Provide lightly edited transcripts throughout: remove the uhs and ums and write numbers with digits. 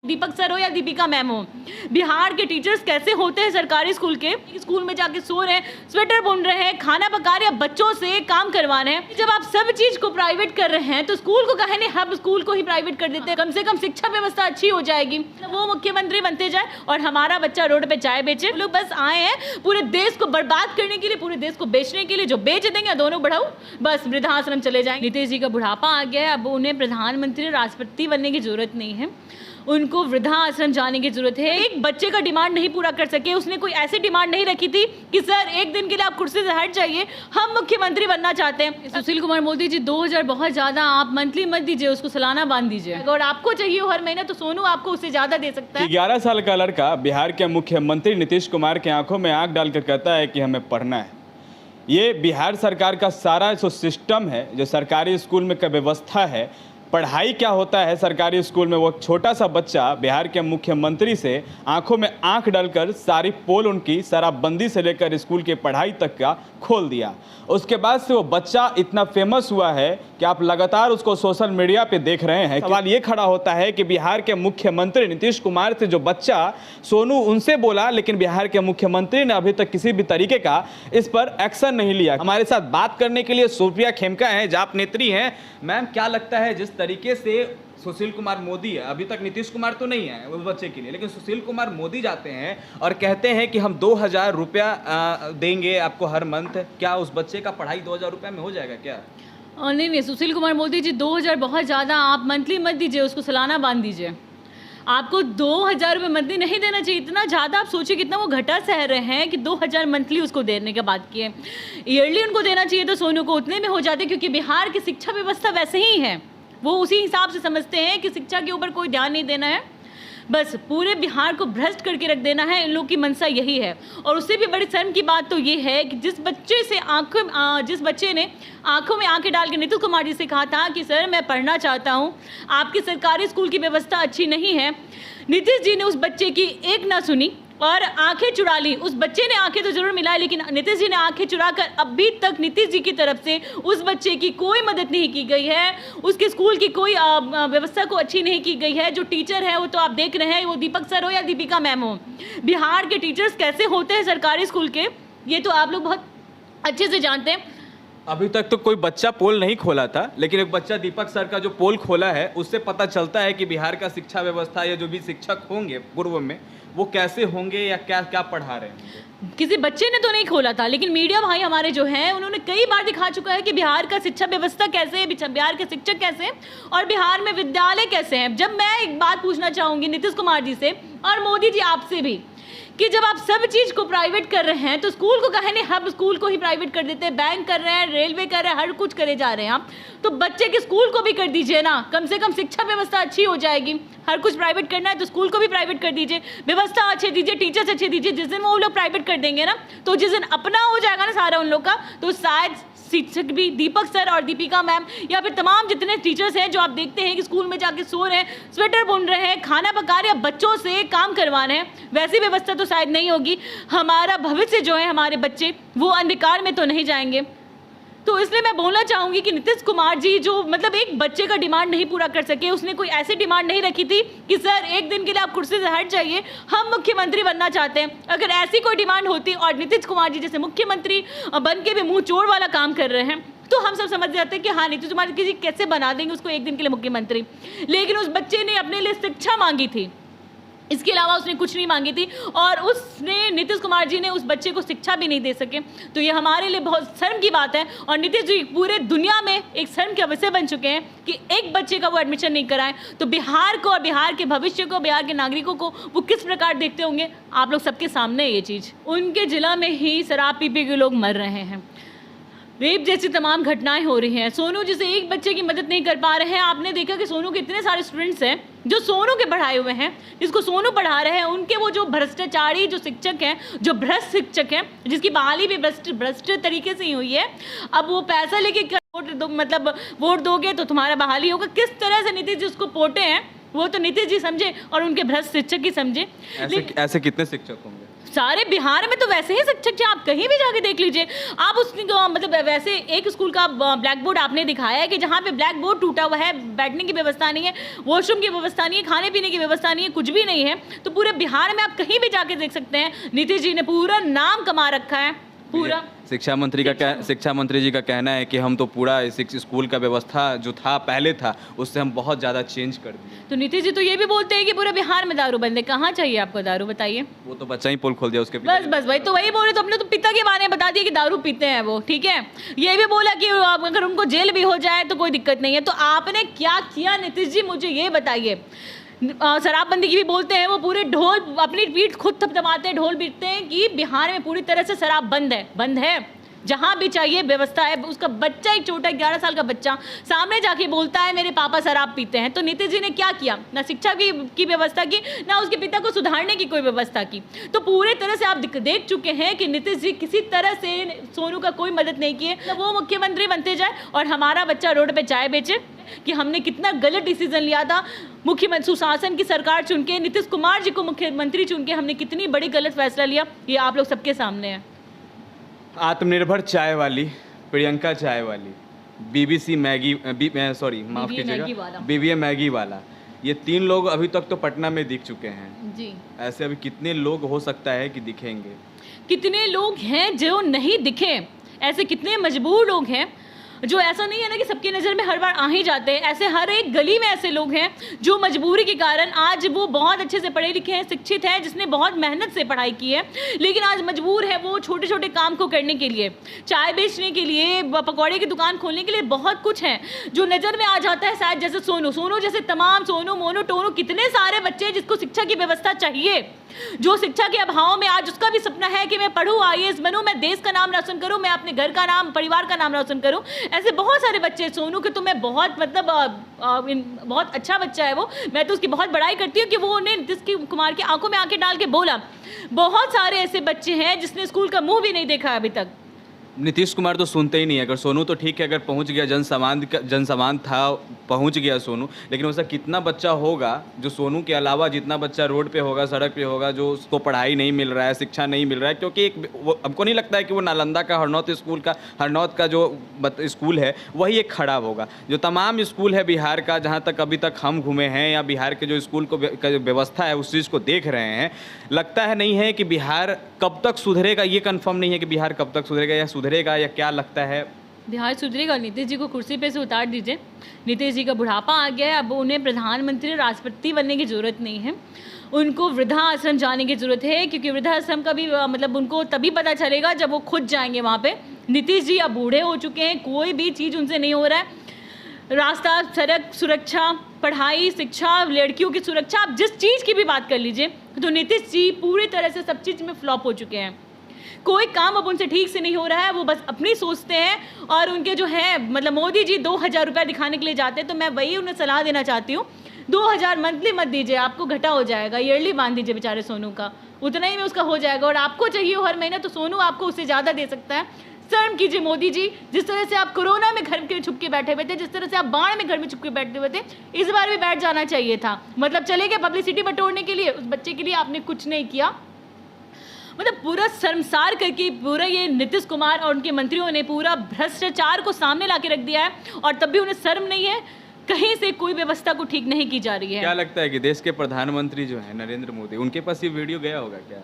दीपक sir हो या Deepika ma'am हो, बिहार के टीचर्स कैसे होते हैं सरकारी स्कूल के, स्कूल में जाके सो रहे हैं, स्वेटर बुन रहे हैं, खाना पका रहे हैं, बच्चों से काम करवा रहे हैं। जब आप सब चीज को प्राइवेट कर रहे हैं तो स्कूल को कहे नहीं, हम स्कूल को ही प्राइवेट कर देते हैं, कम से कम शिक्षा व्यवस्था अच्छी हो जाएगी। वो मुख्यमंत्री बनते जाए और हमारा बच्चा रोड पे चाय बेचे। लोग बस आए हैं पूरे देश को बर्बाद करने के लिए, पूरे देश को बेचने के लिए। जो बेच देंगे दोनों बढ़ाऊ बस वृद्धाश्रम चले जाएंगे। नीतीश जी का बुढ़ापा आ गया है, अब उन्हें प्रधानमंत्री राष्ट्रपति बनने की जरूरत नहीं है, उनको वृद्धाश्रम जाने की जरूरत है। एक बच्चे का डिमांड नहीं पूरा कर सके, उसने कोई ऐसी डिमांड नहीं रखी थी कि सर एक दिन के लिए आप कुर्सी से हट जाइए, हम मुख्यमंत्री बनना चाहते हैं। सुशील कुमार मोदी जी 2000 बहुत ज्यादा, आप मंथली मत दीजिए, उसको सालाना बांध दीजिए। अगर आपको चाहिए हर महीने तो सोनू आपको उससे ज्यादा दे सकता है। 11 साल का लड़का बिहार के मुख्यमंत्री नीतीश कुमार की आंखों में आंख डालकर कहता है कि हमें पढ़ना है। ये बिहार सरकार का सारा जो सिस्टम है, जो सरकारी स्कूल में का व्यवस्था है, पढ़ाई क्या होता है सरकारी स्कूल में, वो छोटा सा बच्चा बिहार के मुख्यमंत्री से आंखों में आंख डालकर सारी पोल उनकी शराबबंदी से लेकर स्कूल की पढ़ाई तक का खोल दिया। उसके बाद से वो बच्चा इतना फेमस हुआ है कि आप लगातार उसको सोशल मीडिया पे देख रहे हैं। सवाल ये खड़ा होता है कि बिहार के मुख्यमंत्री नीतीश कुमार से जो बच्चा सोनू उनसे बोला, लेकिन बिहार के मुख्यमंत्री ने अभी तक किसी भी तरीके का इस पर एक्शन नहीं लिया। हमारे साथ बात करने के लिए सुप्रिया खेमका हैं, जाप नेत्री हैं। मैम, क्या लगता है जिस तरीके से सुशील कुमार मोदी है, अभी तक नीतीश कुमार तो नहीं है वो बच्चे के लिए, लेकिन सुशील कुमार मोदी जाते हैं और कहते हैं कि हम 2000 रुपया देंगे आपको हर मंथ, क्या उस बच्चे का पढ़ाई 2000 रुपये में हो जाएगा क्या? नहीं, सुशील कुमार मोदी जी 2000 बहुत ज़्यादा, आप मंथली मत दीजिए, उसको सालाना बांध दीजिए। आपको 2000 रुपये मंथली नहीं देना चाहिए, इतना ज़्यादा आप सोचिए कितना वो घटा सह रहे हैं कि 2000 मंथली उसको देने के बाद किए। ईयरली उनको देना चाहिए तो सोनू को उतने में हो जाते, क्योंकि बिहार की शिक्षा व्यवस्था वैसे ही है, वो उसी हिसाब से समझते हैं कि शिक्षा के ऊपर कोई ध्यान नहीं देना है, बस पूरे बिहार को भ्रष्ट करके रख देना है। इन लोग की मंशा यही है। और उससे भी बड़ी शर्म की बात तो ये है कि जिस बच्चे ने आंखों में आंखें डाल के नीतीश कुमार जी से कहा था कि सर मैं पढ़ना चाहता हूँ, आपकी सरकारी स्कूल की व्यवस्था अच्छी नहीं है, नीतीश जी ने उस बच्चे की एक ना सुनी और आंखें चुरा ली। उस बच्चे ने आंखें तो जरूर मिलाई, लेकिन नीतीश जी ने आंखें चुराकर अभी तक नीतीश जी की तरफ से उस बच्चे की कोई मदद नहीं की गई है, उसके स्कूल की कोई व्यवस्था को अच्छी नहीं की गई है। जो टीचर है वो तो आप देख रहे हैं, वो दीपक सर हो या दीपिका मैम हो, बिहार के टीचर्स कैसे होते हैं सरकारी स्कूल के, ये तो आप लोग बहुत अच्छे से जानते हैं। अभी तक तो कोई बच्चा पोल नहीं खोला था, लेकिन एक बच्चा दीपक सर का जो पोल खोला है उससे पता चलता है कि बिहार का शिक्षा व्यवस्था या जो भी शिक्षक होंगे पूर्व में वो कैसे होंगे या क्या क्या पढ़ा रहे हैं। किसी बच्चे ने तो नहीं खोला था, लेकिन मीडिया भाई हमारे जो हैं उन्होंने कई बार दिखा चुका है कि बिहार का शिक्षा व्यवस्था कैसे है, बिहार के शिक्षक कैसे हैं और बिहार में विद्यालय कैसे हैं। जब मैं एक बात पूछना चाहूँगी नीतीश कुमार जी से और मोदी जी आपसे भी, कि जब आप सब चीज़ को प्राइवेट कर रहे हैं तो स्कूल को कहे नहीं, हम स्कूल को ही प्राइवेट कर देते हैं, बैंक कर रहे हैं, रेलवे कर रहे हैं, हर कुछ करे जा रहे हैं आप, तो बच्चे के स्कूल को भी कर दीजिए ना, कम से कम शिक्षा व्यवस्था अच्छी हो जाएगी। हर कुछ प्राइवेट करना है तो स्कूल को भी प्राइवेट कर दीजिए, व्यवस्था अच्छे दीजिए, टीचर्स अच्छे दीजिए। जिस दिन वो लोग प्राइवेट कर देंगे ना, तो जिस दिन अपना हो जाएगा ना सारा उन लोग का, तो शायद शिक्षक भी दीपक सर और दीपिका मैम या फिर तमाम जितने टीचर्स हैं जो आप देखते हैं कि स्कूल में जाके सो रहे हैं, स्वेटर बुन रहे हैं, खाना पका रहे हैं, बच्चों से काम करवा रहे हैं, वैसी व्यवस्था तो शायद नहीं होगी। हमारा भविष्य जो है, हमारे बच्चे वो अंधकार में तो नहीं जाएंगे। तो इसलिए मैं बोलना चाहूँगी कि नीतीश कुमार जी जो मतलब एक बच्चे का डिमांड नहीं पूरा कर सके, उसने कोई ऐसी डिमांड नहीं रखी थी कि सर एक दिन के लिए आप कुर्सी से हट जाइए, हम मुख्यमंत्री बनना चाहते हैं। अगर ऐसी कोई डिमांड होती और नीतीश कुमार जी जैसे मुख्यमंत्री बन के भी मुँह चोर वाला काम कर रहे हैं, तो हम सब समझ जाते हैं कि हाँ नीतीश कुमार जी कैसे बना देंगे उसको एक दिन के लिए मुख्यमंत्री। लेकिन उस बच्चे ने अपने लिए शिक्षा मांगी थी, इसके अलावा उसने कुछ नहीं मांगी थी, और उसने नीतीश कुमार जी ने उस बच्चे को शिक्षा भी नहीं दे सके। तो ये हमारे लिए बहुत शर्म की बात है और नीतीश जी पूरे दुनिया में एक शर्म के विषय बन चुके हैं कि एक बच्चे का वो एडमिशन नहीं कराएं। तो बिहार को और बिहार के भविष्य को, बिहार के नागरिकों को वो किस प्रकार देखते होंगे, आप लोग सबके सामने है ये चीज़। उनके जिला में ही शराब पी पी के लोग मर रहे हैं, रेप जैसी तमाम घटनाएं हो रही हैं। सोनू जैसे एक बच्चे की मदद नहीं कर पा रहे हैं। आपने देखा कि सोनू के इतने सारे स्टूडेंट्स हैं जो सोनू के पढ़ाए हुए हैं, जिसको सोनू पढ़ा रहे हैं, उनके वो जो भ्रष्टाचारी जो शिक्षक हैं, जो भ्रष्ट शिक्षक हैं, जिसकी बहाली भी भ्रष्ट तरीके से ही हुई है, अब वो पैसा लेके वोट दोगे तो तुम्हारा बहाली होगा। किस तरह से नीतीश जी उसको पोटे हैं वो तो नीतीश जी समझे और उनके भ्रष्ट शिक्षक ही समझे। ऐसे कितने शिक्षक होंगे? सारे बिहार में तो वैसे ही शिक्षक हैं, आप कहीं भी जाके देख लीजिए। आप मतलब वैसे एक स्कूल का ब्लैक बोर्ड आपने दिखाया है कि जहाँ पे ब्लैक बोर्ड टूटा हुआ है, बैठने की व्यवस्था नहीं है, वॉशरूम की व्यवस्था नहीं है, खाने पीने की व्यवस्था नहीं है, कुछ भी नहीं है। तो पूरे बिहार में आप कहीं भी जाके देख सकते हैं, नीतीश जी ने पूरा नाम कमा रखा है पूरा। शिक्षा मंत्री जी का कहना है कि हम तो पूरा स्कूल का व्यवस्था जो था पहले था उससे हम बहुत ज़्यादा चेंज कर दिए। तो नीतीश जी तो ये भी बोलते हैं कि पूरे बिहार में दारू बंद है। कहाँ चाहिए आपको दारू, बताइए? वो तो बच्चा ही पोल खोल दिया उसके बस वही तो वही बोले। तो अपने तो पिता के बारे में बता दिया कि दारू पीते हैं वो, ठीक है। ये भी बोला कि अगर उनको जेल भी हो जाए तो कोई दिक्कत नहीं है। तो आपने क्या किया नीतीश जी, मुझे ये बताइए। शराबबंदी की भी बोलते हैं, वो पूरे ढोल अपनी पीठ खुद थपथपाते हैं, ढोल पीटते हैं कि बिहार में पूरी तरह से शराब बंद है। जहाँ भी चाहिए व्यवस्था है। उसका बच्चा एक छोटा 11 साल का बच्चा सामने जाके बोलता है मेरे पापा शराब पीते हैं। तो नीतीश जी ने क्या किया? ना शिक्षा की व्यवस्था की, ना उसके पिता को सुधारने की कोई व्यवस्था की। तो पूरे तरह से आप देख चुके हैं कि नीतीश जी किसी तरह से सोनू का कोई मदद नहीं किए। तो वो मुख्यमंत्री बनते जाए और हमारा बच्चा रोड पे चाय बेचे कि हमने कितना गलत डिसीजन लिया था। मुख्यमंत्री सुशासन की सरकार चुन के नीतीश कुमार जी को मुख्यमंत्री चुन के हमने कितनी बड़ी गलत फैसला लिया, ये आप लोग सबके सामने है। आत्मनिर्भर चाय वाली, प्रियंका चाय वाली, बीबीसी मैगी माफ कीजिएगा बीबीए मैगी वाला, ये 3 लोग अभी तक तो पटना में दिख चुके हैं जी। ऐसे अभी कितने लोग हो सकता है कि दिखेंगे? कितने लोग हैं जो नहीं दिखे? ऐसे कितने मजबूर लोग हैं जो ऐसा नहीं है ना कि सबकी नज़र में हर बार आ ही जाते हैं। ऐसे हर एक गली में ऐसे लोग हैं जो मजबूरी के कारण, आज वो बहुत अच्छे से पढ़े लिखे हैं, शिक्षित हैं, जिसने बहुत मेहनत से पढ़ाई की है, लेकिन आज मजबूर है वो छोटे छोटे काम को करने के लिए, चाय बेचने के लिए, पकौड़े की दुकान खोलने के लिए। बहुत कुछ है जो नज़र में आ जाता है। शायद जैसे सोनू जैसे तमाम सोनू मोनू टोनू कितने सारे बच्चे जिसको शिक्षा की व्यवस्था चाहिए, जो शिक्षा के अभाव में आज उसका भी सपना है कि मैं पढ़ूँ, IAS बनूँ, मैं देश का नाम रोशन करूँ, मैं अपने घर का नाम, परिवार का नाम रोशन करूँ। ऐसे बहुत सारे बच्चे। सोनू के तो मैं बहुत बहुत अच्छा बच्चा है वो, मैं तो उसकी बहुत बड़ाई करती हूँ कि वो उन्हें नीतीश कुमार की आंखों में आंखें डाल के बोला। बहुत सारे ऐसे बच्चे हैं जिसने स्कूल का मुंह भी नहीं देखा अभी तक। नीतीश कुमार तो सुनते ही नहीं है। अगर सोनू तो ठीक है, अगर पहुंच गया, जनसामान था, पहुंच गया सोनू, लेकिन वैसा कितना बच्चा होगा जो सोनू के अलावा जितना बच्चा रोड पे होगा, सड़क पे होगा, जो उसको पढ़ाई नहीं मिल रहा है, शिक्षा नहीं मिल रहा है। क्योंकि हमको नहीं लगता है कि वो नालंदा का हरनौत का जो स्कूल है वही एक खराब होगा। जो तमाम स्कूल है बिहार का, जहाँ तक अभी तक हम घूमे हैं, या बिहार के जो स्कूल का जो व्यवस्था है उस चीज़ को देख रहे हैं, लगता है नहीं है कि बिहार कब तक सुधरेगा। ये कन्फर्म नहीं है कि बिहार कब तक सुधरेगा या सुधरेगा, या क्या लगता है? बिहार सुधरेगा। नीतीश जी को कुर्सी पे से उतार दीजिए। नीतीश जी का बुढ़ापा आ गया है, अब उन्हें प्रधानमंत्री राष्ट्रपति बनने की ज़रूरत नहीं है, उनको वृद्धाश्रम जाने की ज़रूरत है। क्योंकि वृद्धाश्रम का भी मतलब उनको तभी पता चलेगा जब वो खुद जाएंगे वहाँ पे। नीतीश जी अब बूढ़े हो चुके हैं, कोई भी चीज़ उनसे नहीं हो रहा है। रास्ता, सड़क सुरक्षा, पढ़ाई, शिक्षा, लड़कियों की सुरक्षा, आप जिस चीज़ की भी बात कर लीजिए, तो नीतीश जी पूरी तरह से सब चीज़ में फ्लॉप हो चुके हैं। कोई काम अब उनसे ठीक से नहीं हो रहा है, वो बस अपनी सोचते हैं। और उनके जो है मतलब मोदी जी 2000 रुपये दिखाने के लिए जाते हैं, तो मैं वही उन्हें सलाह देना चाहती हूँ, 2000 मंथली मत दीजिए, आपको घटा हो जाएगा। ईयरली बांध दीजिए बेचारे सोनू का, उतना ही में उसका हो जाएगा। और आपको चाहिए हर महीने, तो सोनू आपको उससे ज़्यादा दे सकता है। शर्म कीजिए मोदी जी, जिस तरह से आप कोरोना में घर के छुप के बैठे हुए थे, जिस तरह से आप बाढ़ में घर में छुप के बैठे हुए थे, इस बार भी बैठ जाना चाहिए था। मतलब चले गए पब्लिसिटी बटोरने के लिए, उस बच्चे के लिए आपने कुछ नहीं किया। मतलब पूरा शर्मसार करके पूरा ये नीतीश कुमार और उनके मंत्रियों ने पूरा भ्रष्टाचार को सामने ला के रख दिया है, और तब भी उन्हें शर्म नहीं है। कहीं से कोई व्यवस्था को ठीक नहीं की जा रही है। क्या लगता है कि देश के प्रधानमंत्री जो है नरेंद्र मोदी, उनके पास ये वीडियो गया होगा क्या?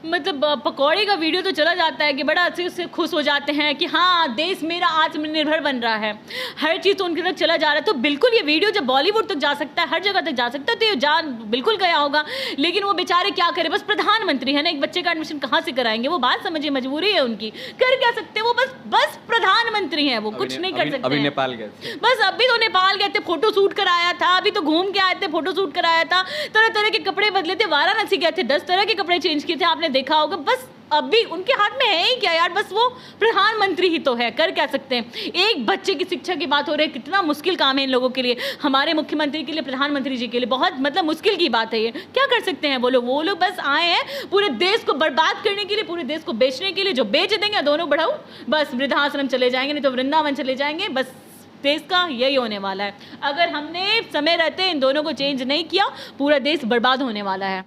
मतलब पकौड़े का वीडियो तो चला जाता है कि बड़ा अच्छे से खुश हो जाते हैं कि हाँ देश मेरा आत्मनिर्भर बन रहा है, हर चीज़ तो उनके तक चला जा रहा है। तो बिल्कुल ये वीडियो जब बॉलीवुड तक जा सकता है, हर जगह तक जा सकता है, तो ये जान बिल्कुल गया होगा। लेकिन वो बेचारे क्या करें, बस प्रधानमंत्री है ना, एक बच्चे का एडमिशन कहाँ से कराएंगे? वो बात समझिए, मजबूरी है उनकी, कर क्या सकते हैं वो, बस प्रधानमंत्री हैं, वो कुछ नहीं कर सकते। अभी नेपाल गए थे, बस अभी तो नेपाल गए थे, फोटो शूट कराया था, अभी तो घूम के आए थे, फोटो शूट कराया था, तरह तरह के कपड़े बदले थे, वाराणसी गए थे, 10 तरह के कपड़े चेंज किए थे, आपने देखा होगा। बस अभी उनके हाथ में है ही क्या यार, बस वो प्रधानमंत्री ही तो है, कर क्या सकते हैं। एक बच्चे की शिक्षा की बात हो रही है, कितना मुश्किल काम है इन लोगों के लिए, हमारे मुख्यमंत्री के लिए, प्रधानमंत्री जी के लिए बहुत मतलब मुश्किल की बात है ये। क्या कर सकते हैं वो लोग बस आए हैं पूरे देश को बर्बाद करने के लिए, पूरे देश को बेचने के लिए। जो बेच देंगे दोनों बढ़ाऊ, बस वृद्धाश्रम चले जाएंगे, नहीं तो वृंदावन चले जाएंगे। बस देश का यही होने वाला है। अगर हमने समय रहते इन दोनों को चेंज नहीं किया, पूरा देश बर्बाद होने वाला है।